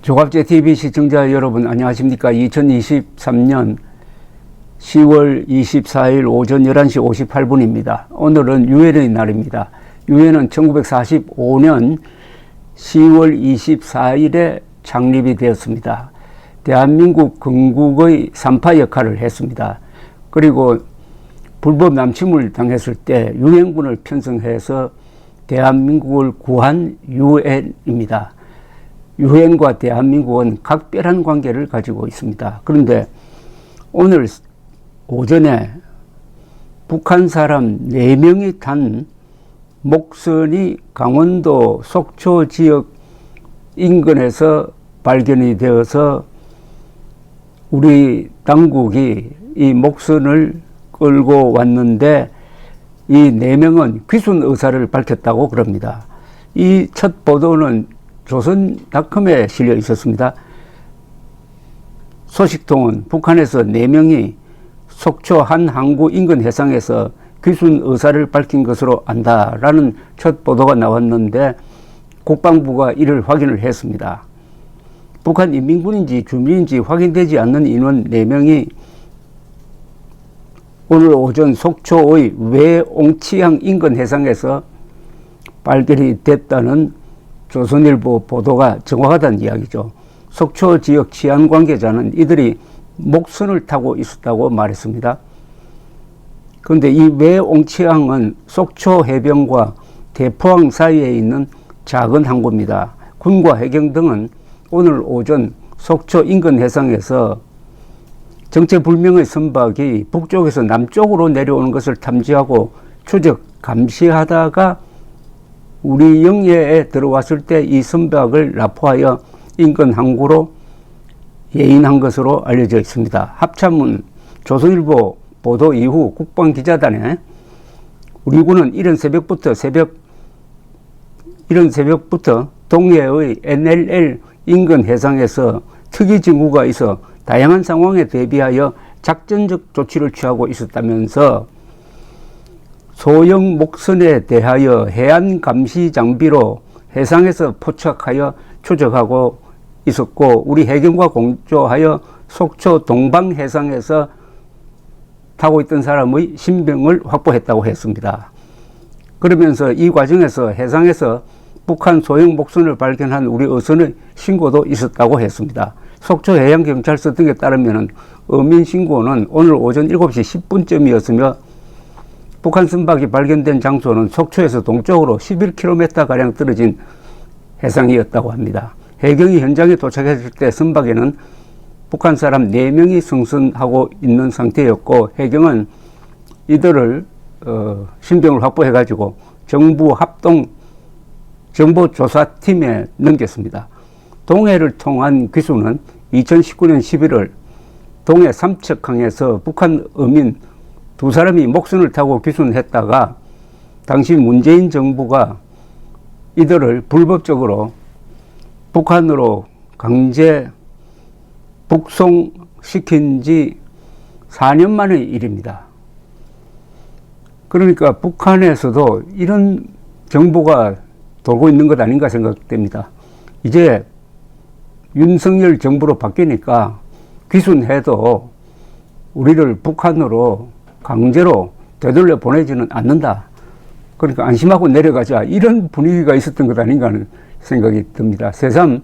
조갑제 TV 시청자 여러분 안녕하십니까. 2023년 10월 24일 오전 11시 58분입니다. 오늘은 유엔의 날입니다. 유엔은 1945년 10월 24일에 창립이 되었습니다. 대한민국 건국의 산파 역할을 했습니다. 그리고 불법 남침을 당했을 때 유엔군을 편성해서 대한민국을 구한 유엔입니다. 유엔과 대한민국은 각별한 관계를 가지고 있습니다. 그런데 오늘 오전에 북한 사람 4명이 탄 목선이 강원도 속초 지역 인근에서 발견이 되어서 우리 당국이 이 목선을 끌고 왔는데 이 4명은 귀순 의사를 밝혔다고 그럽니다. 이 첫 보도는 조선닷컴에 실려 있었습니다. 소식통은 북한에서 4명이 속초 한 항구 인근 해상에서 귀순 의사를 밝힌 것으로 안다라는 첫 보도가 나왔는데 국방부가 이를 확인을 했습니다. 북한 인민군인지 주민인지 확인되지 않는 인원 4명이 오늘 오전 속초의 외옹치항 인근 해상에서 발견이 됐다는 조선일보 보도가 정확하다는 이야기죠. 속초 지역 치안 관계자는 이들이 목선을 타고 있었다고 말했습니다. 그런데 이 외옹치항은 속초 해변과 대포항 사이에 있는 작은 항구입니다. 군과 해경 등은 오늘 오전 속초 인근 해상에서 정체불명의 선박이 북쪽에서 남쪽으로 내려오는 것을 탐지하고 추적 감시하다가 우리 영해에 들어왔을 때 이 선박을 납포하여 인근 항구로 예인한 것으로 알려져 있습니다. 합참은 조선일보 보도 이후 국방기자단에 우리 군은 이른 새벽부터 동해의 NLL 인근 해상에서 특이 징후가 있어 다양한 상황에 대비하여 작전적 조치를 취하고 있었다면서 소형 목선에 대하여 해안 감시 장비로 해상에서 포착하여 추적하고 있었고 우리 해경과 공조하여 속초 동방 해상에서 타고 있던 사람의 신병을 확보했다고 했습니다. 그러면서 이 과정에서 해상에서 북한 소형 목선을 발견한 우리 어선의 신고도 있었다고 했습니다. 속초 해양경찰서 등에 따르면 어민 신고는 오늘 오전 7시 10분쯤이었으며 북한 선박이 발견된 장소는 속초에서 동쪽으로 11km가량 떨어진 해상이었다고 합니다. 해경이 현장에 도착했을 때 선박에는 북한 사람 4명이 승선하고 있는 상태였고 해경은 이들을 신병을 확보해가지고 정부 합동 정보조사팀에 넘겼습니다. 동해를 통한 귀순은 2019년 11월 동해 삼척항에서 북한 어민 2사람이 목선을 타고 귀순했다가 당시 문재인 정부가 이들을 불법적으로 북한으로 강제 북송시킨 지 4년 만의 일입니다. 그러니까 북한에서도 이런 정보가 돌고 있는 것 아닌가 생각됩니다. 이제 윤석열 정부로 바뀌니까 귀순해도 우리를 북한으로 강제로 되돌려 보내지는 않는다. 그러니까 안심하고 내려가자. 이런 분위기가 있었던 것 아닌가 하는 생각이 듭니다. 새삼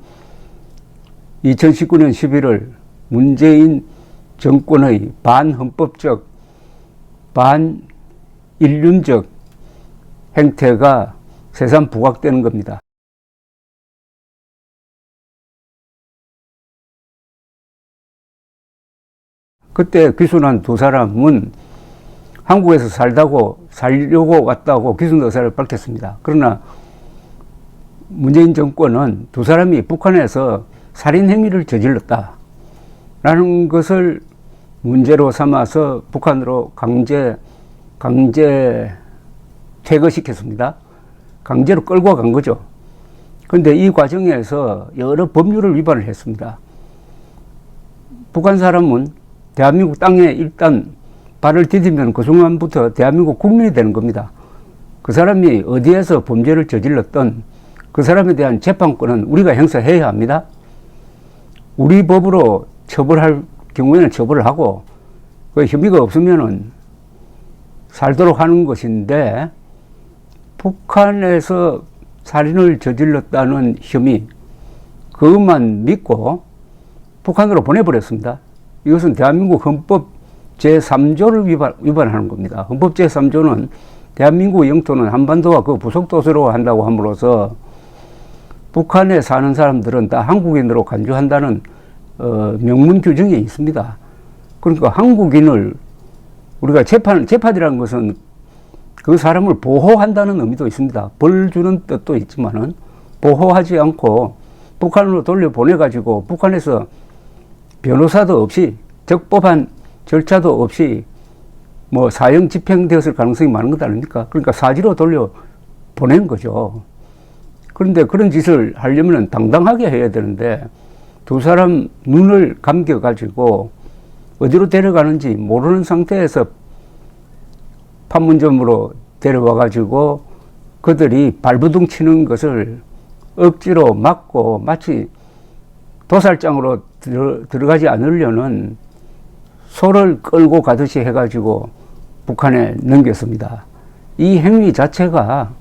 2019년 11월 문재인 정권의 반헌법적, 반인륜적 행태가 새삼 부각되는 겁니다. 그때 귀순한 2사람은 한국에서 살려고 왔다고 귀순 의사를 밝혔습니다. 그러나 문재인 정권은 2사람이 북한에서 살인 행위를 저질렀다라는 것을 문제로 삼아서 북한으로 강제 퇴거시켰습니다. 강제로 끌고 간 거죠. 그런데 이 과정에서 여러 법률을 위반을 했습니다. 북한 사람은 대한민국 땅에 일단 발을 디디면 그 순간부터 대한민국 국민이 되는 겁니다. 그 사람이 어디에서 범죄를 저질렀던 그 사람에 대한 재판권은 우리가 행사해야 합니다. 우리 법으로 처벌할 경우에는 처벌을 하고 그 혐의가 없으면은 살도록 하는 것인데 북한에서 살인을 저질렀다는 혐의 그것만 믿고 북한으로 보내버렸습니다. 이것은 대한민국 헌법 제3조를 위반하는 겁니다. 헌법 제3조는 대한민국 영토는 한반도와 그 부속도서로 한다고 함으로써 북한에 사는 사람들은 다 한국인으로 간주한다는 명문 규정이 있습니다. 그러니까 한국인을 우리가 재판이라는 것은 그 사람을 보호한다는 의미도 있습니다. 벌 주는 뜻도 있지만은 보호하지 않고 북한으로 돌려보내가지고 북한에서 변호사도 없이 적법한 절차도 없이 뭐 사형 집행되었을 가능성이 많은 것 아닙니까? 그러니까 사지로 돌려보낸 거죠. 그런데 그런 짓을 하려면 당당하게 해야 되는데 두 사람 눈을 감겨가지고 어디로 데려가는지 모르는 상태에서 판문점으로 데려와가지고 그들이 발부둥 치는 것을 억지로 막고 마치 도살장으로 들어가지 않으려는 소를 끌고 가듯이 해가지고 북한에 넘겼습니다. 이 행위 자체가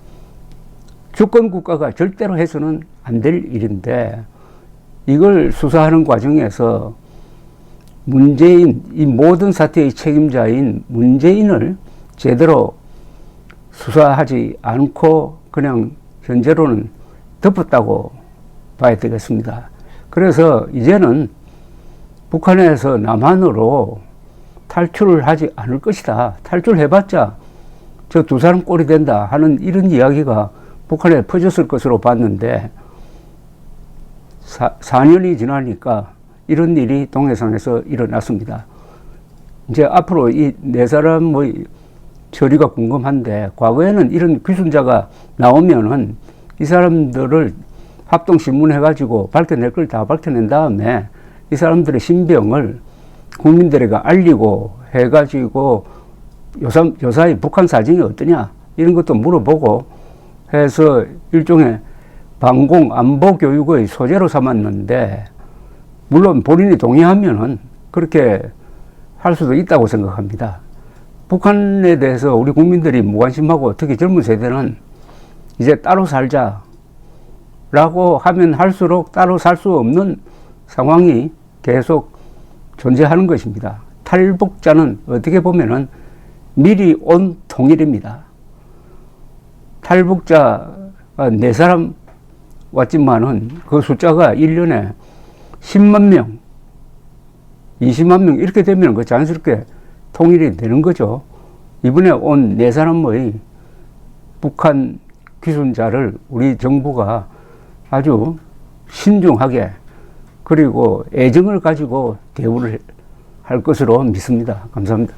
주권국가가 절대로 해서는 안 될 일인데 이걸 수사하는 과정에서 문재인, 이 모든 사태의 책임자인 문재인을 제대로 수사하지 않고 그냥 현재로는 덮었다고 봐야 되겠습니다. 그래서 이제는 북한에서 남한으로 탈출을 하지 않을 것이다. 탈출해봤자 저 두 사람 꼴이 된다 하는 이런 이야기가 북한에 퍼졌을 것으로 봤는데 4년이 지나니까 이런 일이 동해상에서 일어났습니다. 이제 앞으로 이 네 사람 뭐 처리가 궁금한데 과거에는 이런 귀순자가 나오면은 이 사람들을 합동신문해가지고 밝혀낼 걸 다 밝혀낸 다음에 이 사람들의 신병을 국민들에게 알리고 해가지고 요사이 북한 사정이 어떠냐 이런 것도 물어보고 해서 일종의 방공 안보 교육의 소재로 삼았는데 물론 본인이 동의하면은 그렇게 할 수도 있다고 생각합니다. 북한에 대해서 우리 국민들이 무관심하고 특히 젊은 세대는 이제 따로 살자라고 하면 할수록 따로 살 수 없는 상황이 계속 존재하는 것입니다. 탈북자는 어떻게 보면은 미리 온 통일입니다. 탈북자가 4사람 왔지만은 그 숫자가 1년에 10만 명, 20만 명 이렇게 되면 그 자연스럽게 통일이 되는 거죠. 이번에 온 4사람의 북한 귀순자를 우리 정부가 아주 신중하게 그리고 애정을 가지고 대우를 할 것으로 믿습니다. 감사합니다.